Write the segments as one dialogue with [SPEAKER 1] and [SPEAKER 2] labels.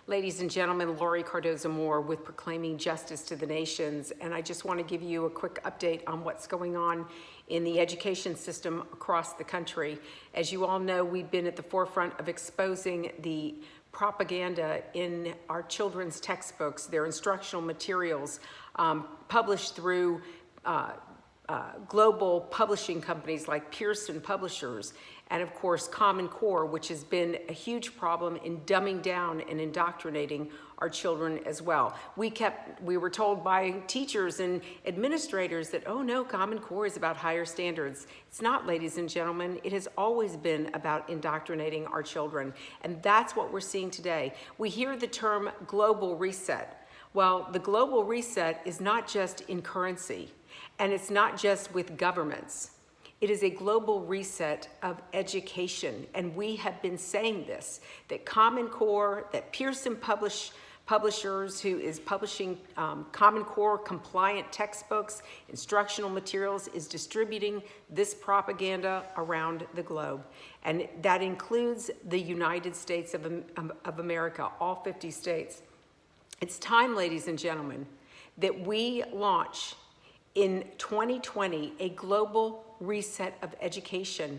[SPEAKER 1] Ladies and gentlemen, Laurie Cardozo-Moore with Proclaiming Justice to the Nations, and I just want to give you a quick update on what's going on in the education system across the country. As you all know, we've been at the forefront of exposing the propaganda in our children's textbooks, their instructional materials, published through global publishing companies like Pearson Publishers, and of course Common Core, which has been a huge problem in dumbing down and indoctrinating our children as well. We were told by teachers and administrators that, oh no, Common Core is about higher standards. It's not, ladies and gentlemen. It has always been about indoctrinating our children, and that's what we're seeing today. We hear the term global reset. Well, the global reset is not just in currency, and it's not just with governments. It is a global reset of education, and we have been saying this, that Common Core, that Pearson Publishers, who is publishing Common Core compliant textbooks, instructional materials, is distributing this propaganda around the globe. And that includes the United States of America, all 50 states. It's time, ladies and gentlemen, that we launch in 2020 a global reset of education,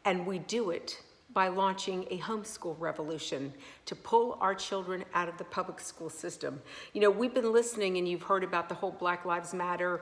[SPEAKER 1] and we do it by launching a homeschool revolution to pull our children out of the public school system. You know, we've been listening, and you've heard about the whole Black Lives Matter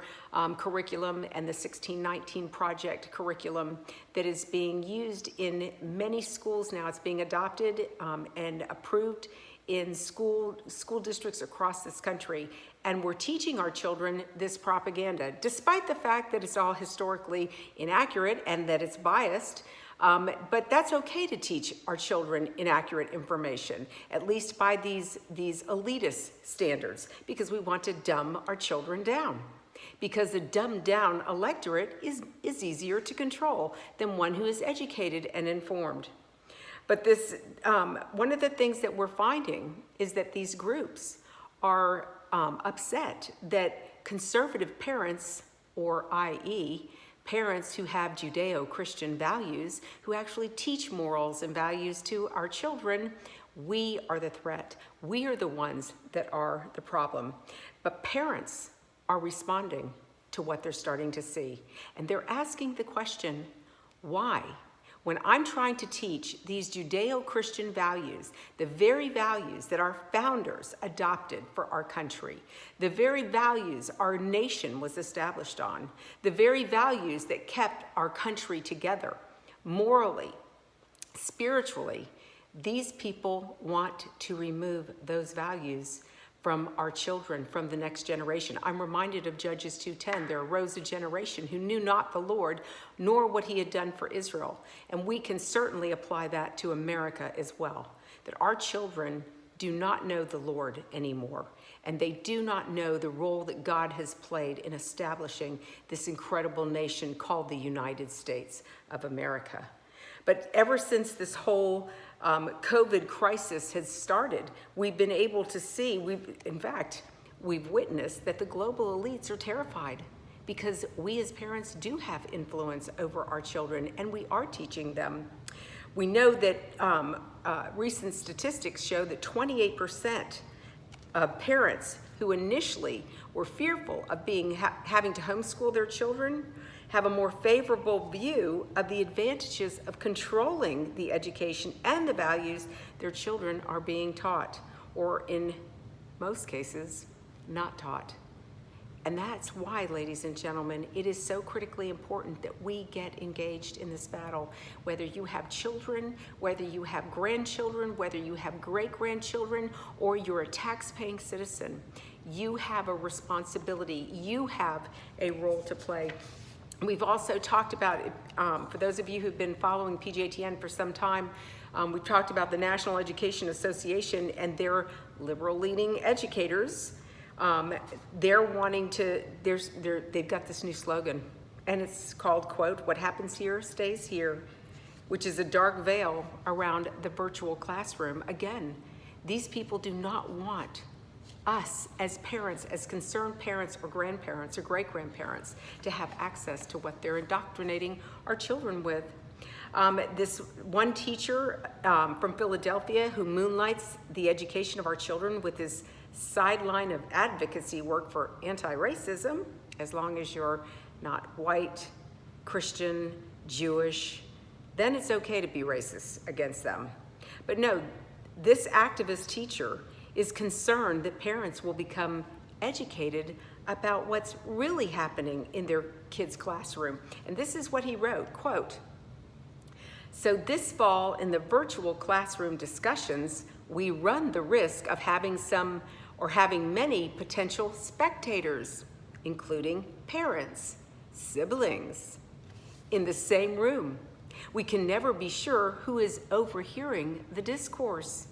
[SPEAKER 1] curriculum and the 1619 Project curriculum that is being used in many schools now. It's being adopted and approved in school districts across this country, and we're teaching our children this propaganda, despite the fact that it's all historically inaccurate and that it's biased. But that's okay to teach our children inaccurate information, at least by these elitist standards, because we want to dumb our children down. Because a dumbed down electorate is easier to control than one who is educated and informed. But this, one of the things that we're finding is that these groups are upset that conservative parents, or i.e., parents who have Judeo-Christian values, who actually teach morals and values to our children, we are the threat. We are the ones that are the problem. But parents are responding to what they're starting to see. And they're asking the question, why? When I'm trying to teach these Judeo-Christian values, the very values that our founders adopted for our country, the very values our nation was established on, the very values that kept our country together, morally, spiritually, these people want to remove those values from our children, from the next generation. I'm reminded of Judges 2:10. There arose a generation who knew not the Lord, nor what he had done for Israel. And we can certainly apply that to America as well, that our children do not know the Lord anymore, and they do not know the role that God has played in establishing this incredible nation called the United States of America. But ever since this whole COVID crisis has started, we've been able to see, we've witnessed that the global elites are terrified, because we as parents do have influence over our children, and we are teaching them. We know that recent statistics show that 28% of parents who initially were fearful of having to homeschool their children have a more favorable view of the advantages of controlling the education and the values their children are being taught, or in most cases, not taught. And that's why, ladies and gentlemen, it is so critically important that we get engaged in this battle. Whether you have children, whether you have grandchildren, whether you have great-grandchildren, or you're a tax-paying citizen, you have a responsibility, you have a role to play. We've also talked about, for those of you who've been following PJTN for some time, we've talked about the National Education Association and their liberal-leaning educators. They're wanting to, they've got this new slogan, and it's called, quote, "What happens here stays here," which is a dark veil around the virtual classroom. Again, these people do not want us as parents, as concerned parents or grandparents or great-grandparents, to have access to what they're indoctrinating our children with. This one teacher from Philadelphia who moonlights the education of our children with his sideline of advocacy work for anti-racism, as long as you're not white, Christian, Jewish, then it's okay to be racist against them. But no, this activist teacher is concerned that parents will become educated about what's really happening in their kids' classroom. And this is what he wrote, quote, "So this fall in the virtual classroom discussions, we run the risk of having some or having many potential spectators, including parents, siblings, in the same room. We can never be sure who is overhearing the discourse.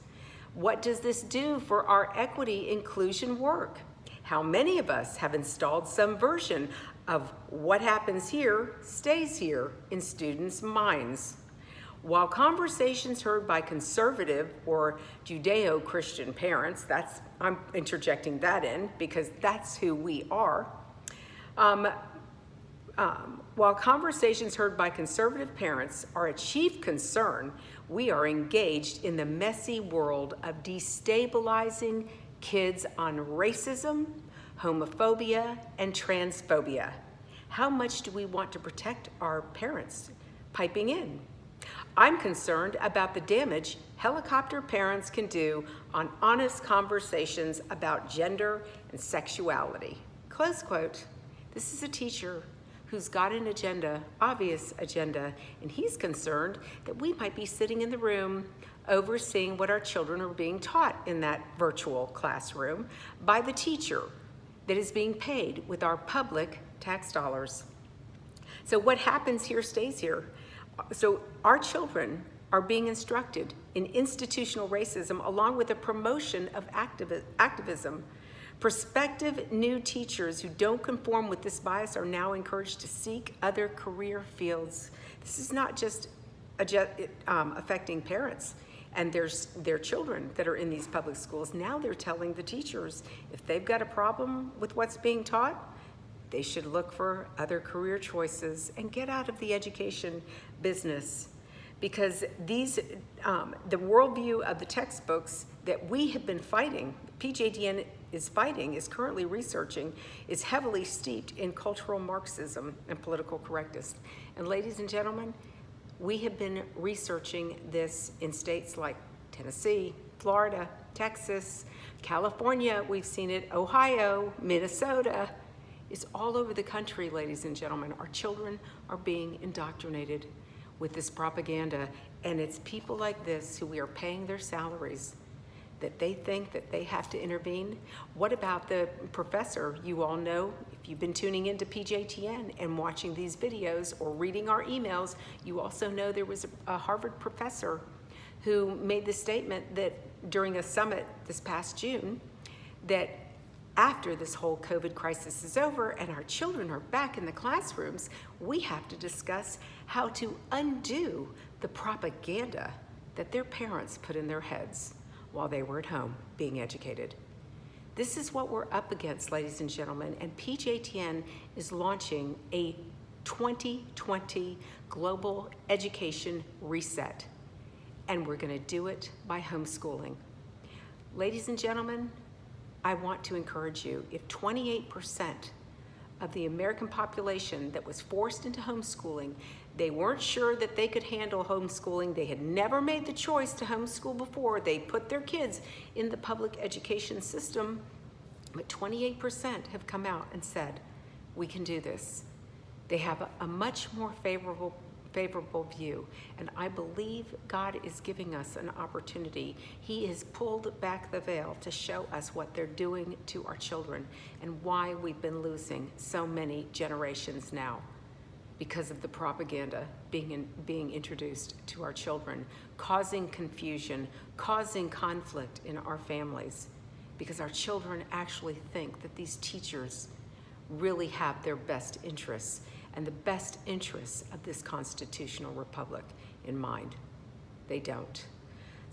[SPEAKER 1] What does this do for our equity inclusion work? How many of us have installed some version of what happens here stays here in students' minds? While conversations heard by conservative or Judeo-Christian parents," I'm interjecting that in because that's who we are, while conversations heard by conservative parents are a chief concern, we are engaged in the messy world of destabilizing kids on racism, homophobia, and transphobia. How much do we want to protect our parents? Piping in. I'm concerned about the damage helicopter parents can do on honest conversations about gender and sexuality." Close quote. This is a teacher who's got an agenda, obvious agenda, and he's concerned that we might be sitting in the room overseeing what our children are being taught in that virtual classroom by the teacher that is being paid with our public tax dollars. So what happens here stays here. So our children are being instructed in institutional racism along with the promotion of activism. Prospective new teachers who don't conform with this bias are now encouraged to seek other career fields. This is not just affecting parents and their children that are in these public schools. Now they're telling the teachers if they've got a problem with what's being taught, they should look for other career choices and get out of the education business. Because the worldview of the textbooks that we have been fighting, PJTN is currently researching, is heavily steeped in cultural Marxism and political correctness. And ladies and gentlemen, we have been researching this in states like Tennessee, Florida, Texas, California, we've seen it, Ohio, Minnesota. It's all over the country, ladies and gentlemen. Our children are being indoctrinated with this propaganda, and it's people like this who we are paying their salaries that they think that they have to intervene. What about the professor? You all know, if you've been tuning into PJTN and watching these videos or reading our emails, you also know there was a Harvard professor who made the statement that during a summit this past June, that after this whole COVID crisis is over and our children are back in the classrooms, we have to discuss how to undo the propaganda that their parents put in their heads while they were at home being educated. This is what we're up against, ladies and gentlemen, and PJTN is launching a 2020 Global Education Reset, and we're gonna do it by homeschooling. Ladies and gentlemen, I want to encourage you, if 28% of the American population that was forced into homeschooling, they weren't sure that they could handle homeschooling, they had never made the choice to homeschool before, they put their kids in the public education system, but 28% have come out and said, we can do this. They have a much more favorable view, and I believe God is giving us an opportunity. He has pulled back the veil to show us what they're doing to our children and why we've been losing so many generations now because of the propaganda being introduced to our children, causing confusion, causing conflict in our families, because our children actually think that these teachers really have their best interests and the best interests of this constitutional republic in mind. They don't.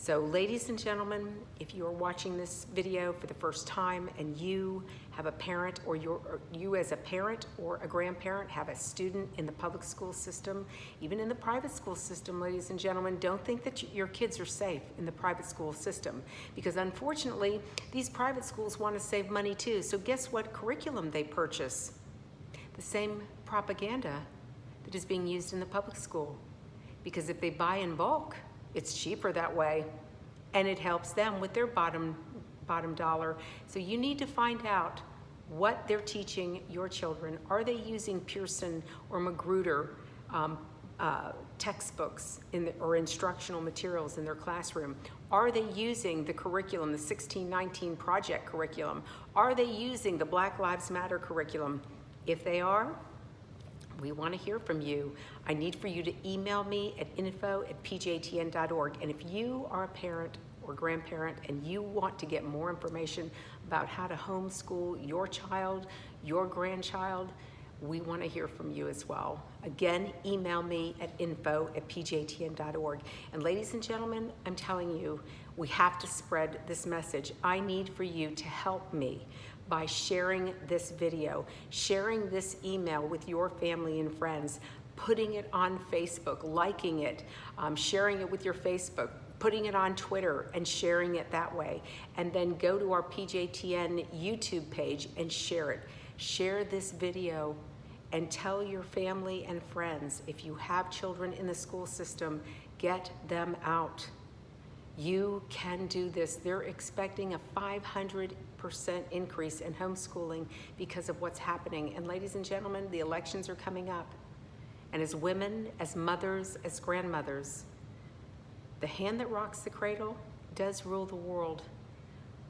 [SPEAKER 1] So ladies and gentlemen, if you are watching this video for the first time and you have a parent or you as a parent or a grandparent have a student in the public school system, even in the private school system, ladies and gentlemen, don't think that your kids are safe in the private school system, because unfortunately, these private schools want to save money too. So guess what curriculum they purchase? The same propaganda that is being used in the public school. Because if they buy in bulk, it's cheaper that way, and it helps them with their bottom dollar. So you need to find out what they're teaching your children. Are they using Pearson or Magruder textbooks or instructional materials in their classroom? Are they using the curriculum, the 1619 project curriculum? Are they using the Black Lives Matter curriculum? If they are, we want to hear from you. I need for you to email me at info@pjtn.org. And if you are a parent or grandparent and you want to get more information about how to homeschool your child, your grandchild, we want to hear from you as well. Again, email me at info@pjtn.org. And ladies and gentlemen, I'm telling you, we have to spread this message. I need for you to help me by sharing this video, sharing this email with your family and friends, putting it on Facebook, liking it, sharing it with your Facebook, putting it on Twitter and sharing it that way. And then go to our PJTN YouTube page and share it. Share this video and tell your family and friends. If you have children in the school system, get them out. You can do this. They're expecting a 500% increase in homeschooling because of what's happening. And ladies and gentlemen, the elections are coming up. And as women, as mothers, as grandmothers, the hand that rocks the cradle does rule the world.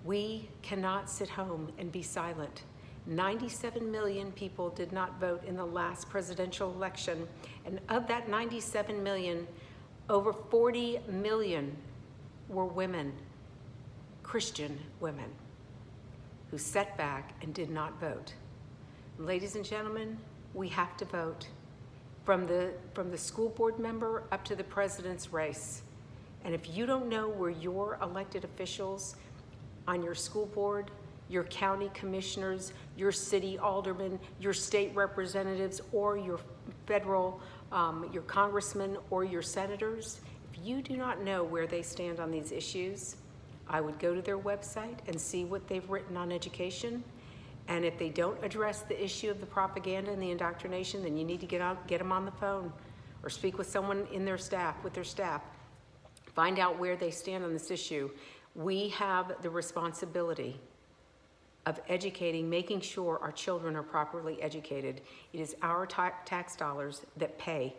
[SPEAKER 1] We cannot sit home and be silent. 97 million people did not vote in the last presidential election. And of that 97 million, over 40 million were women, Christian women, who sat back and did not vote. Ladies and gentlemen, we have to vote, from the school board member up to the president's race. And if you don't know where your elected officials on your school board, your county commissioners, your city aldermen, your state representatives, or your federal, your congressmen or your senators, if you do not know where they stand on these issues, I would go to their website and see what they've written on education. And if they don't address the issue of the propaganda and the indoctrination, then you need to get them on the phone or speak with someone in their staff, with their staff. Find out where they stand on this issue. We have the responsibility of educating, making sure our children are properly educated. It is our tax dollars that pay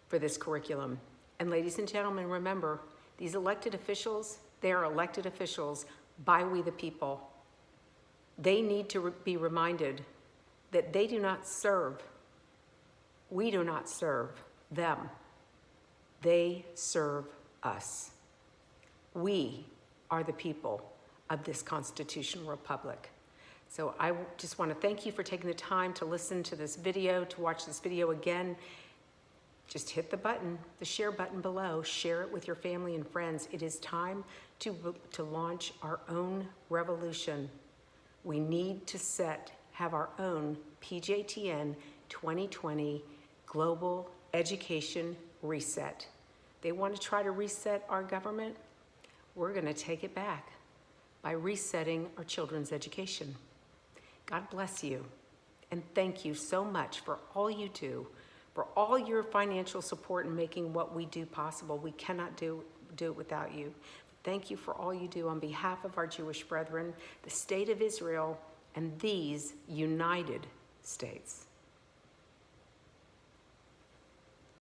[SPEAKER 1] for this curriculum. And ladies and gentlemen, remember, these elected officials, they are elected officials by we the people. They need to be reminded that they do not serve, we do not serve them. They serve us. We are the people of this constitutional republic. So I just want to thank you for taking the time to listen to this video, to watch this video again. Just hit the button, the share button below, share it with your family and friends. It is time to launch our own revolution. We need to have our own PJTN 2020 Global Education Reset. They want to try to reset our government. We're going to take it back by resetting our children's education. God bless you, and thank you so much for all you do, for all your financial support in making what we do possible. We cannot do it without you. Thank you for all you do on behalf of our Jewish brethren, the state of Israel, and these United States.